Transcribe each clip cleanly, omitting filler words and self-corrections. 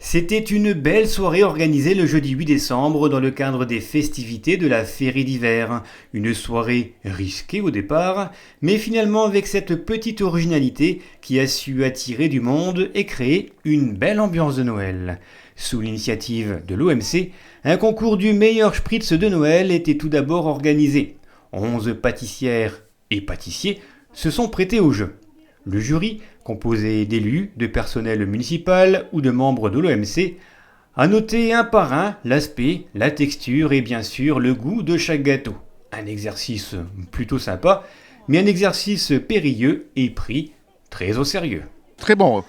C'était une belle soirée organisée le jeudi 8 décembre dans le cadre des festivités de la Féerie d'hiver. Une soirée risquée au départ, mais finalement avec cette petite originalité qui a su attirer du monde et créer une belle ambiance de Noël. Sous l'initiative de l'OMC, un concours du meilleur spritz de Noël était tout d'abord organisé. 11 pâtissières et pâtissiers se sont prêtés au jeu. Le jury, composé d'élus, de personnel municipal ou de membres de l'OMC, a noté un par un l'aspect, la texture et bien sûr le goût de chaque gâteau. Un exercice plutôt sympa, mais un exercice périlleux et pris très au sérieux. Très bon,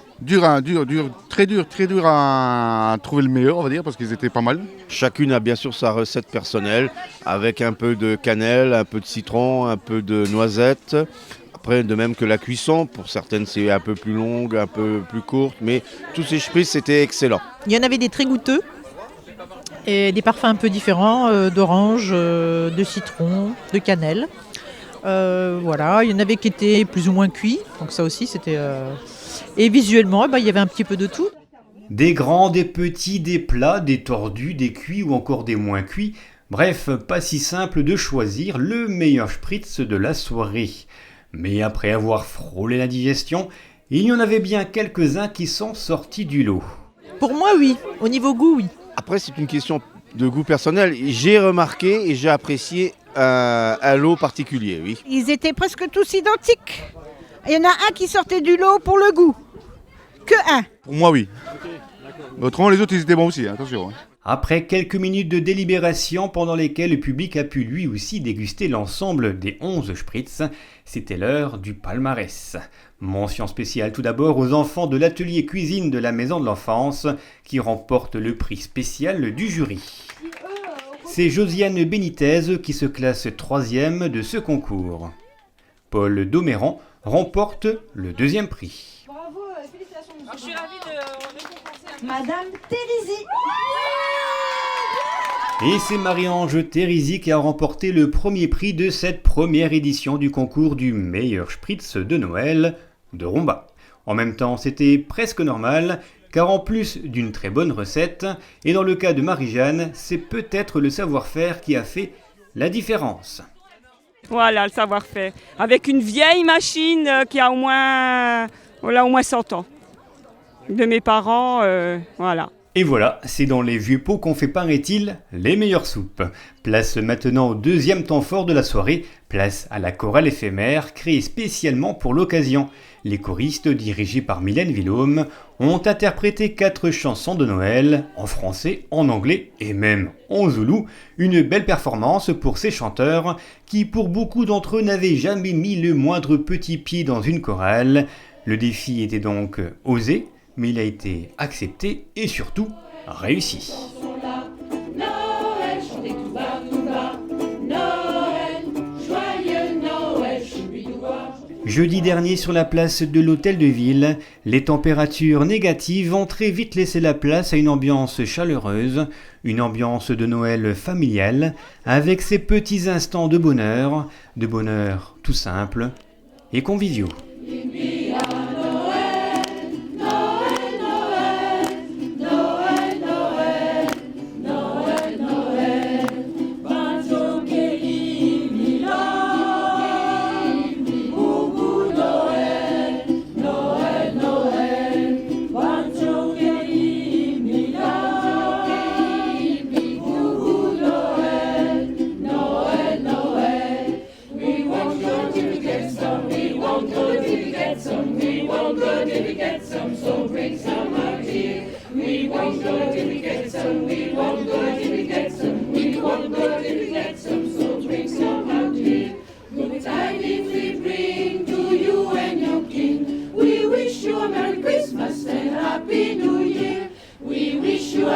très dur à trouver le meilleur, on va dire, parce qu'ils étaient pas mal. Chacune a bien sûr sa recette personnelle, avec un peu de cannelle, un peu de citron, un peu de noisette. Après, de même que la cuisson, pour certaines c'est un peu plus longue, un peu plus courte, mais tous ces spritz c'était excellent. Il y en avait des très goûteux, et des parfums un peu différents, d'orange, de citron, de cannelle. Voilà, il y en avait qui étaient plus ou moins cuits, donc ça aussi c'était... Et visuellement, il y avait un petit peu de tout. Des grands, des petits, des plats, des tordus, des cuits ou encore des moins cuits. Bref, pas si simple de choisir le meilleur spritz de la soirée. Mais après avoir frôlé la digestion, il y en avait bien quelques-uns qui sont sortis du lot. Pour moi, oui. Au niveau goût, oui. Après, c'est une question de goût personnel. J'ai remarqué et j'ai apprécié un lot particulier, oui. Ils étaient presque tous identiques. Il y en a un qui sortait du lot pour le goût. Que un. Pour moi, oui. Autrement, les autres, ils étaient bons aussi, attention. Après quelques minutes de délibération pendant lesquelles le public a pu lui aussi déguster l'ensemble des 11 spritz, c'était l'heure du palmarès. Mention spéciale tout d'abord aux enfants de l'atelier cuisine de la Maison de l'Enfance qui remportent le prix spécial du jury. C'est Josiane Benitez qui se classe 3e de ce concours. Paul Doméran remporte le 2e prix. Bravo, félicitations. Je suis ravie de récompenser Madame Thérisy. Et c'est Marie-Ange Thérisy qui a remporté le premier prix de cette première édition du concours du meilleur spritz de Noël de Romba. En même temps, c'était presque normal, car en plus d'une très bonne recette, et dans le cas de Marie-Jeanne, c'est peut-être le savoir-faire qui a fait la différence. Voilà, le savoir-faire. Avec une vieille machine qui a au moins 100 ans. De mes parents, voilà. Et voilà, c'est dans les vieux pots qu'on fait, paraît-il, les meilleures soupes. Place maintenant au deuxième temps fort de la soirée, place à la chorale éphémère créée spécialement pour l'occasion. Les choristes, dirigés par Mylène Villaume, ont interprété 4 chansons de Noël, en français, en anglais et même en zoulou. Une belle performance pour ces chanteurs qui, pour beaucoup d'entre eux, n'avaient jamais mis le moindre petit pied dans une chorale. Le défi était donc osé, mais il a été accepté et surtout réussi. Jeudi dernier, sur la place de l'Hôtel de Ville, les températures négatives ont très vite laissé la place à une ambiance chaleureuse, une ambiance de Noël familiale, avec ses petits instants de bonheur tout simple et conviviaux.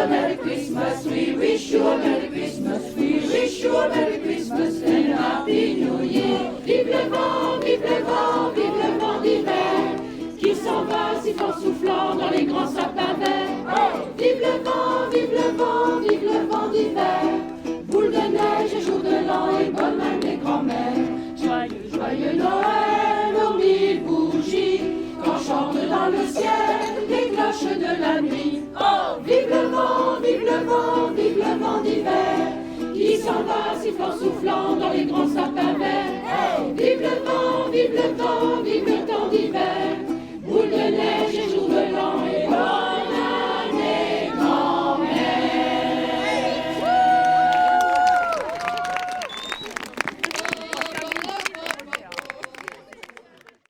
Merry Christmas, we wish you a Merry Christmas, we wish you a Merry Christmas and Happy New Year. Vive le vent, vive le vent, vive le vent d'hiver, qui s'en va sifflant soufflant dans les grands sapins verts. Vive le vent, vive le vent, vive le vent d'hiver, boule de neige et jour de l'an et bonne main des grands-mères. Joyeux, joyeux Noël aux mille bougies, quand chantent dans le ciel les cloches de la nuit. Oh, vive le vent, vive le vent, vive le vent d'hiver qui s'en va sifflant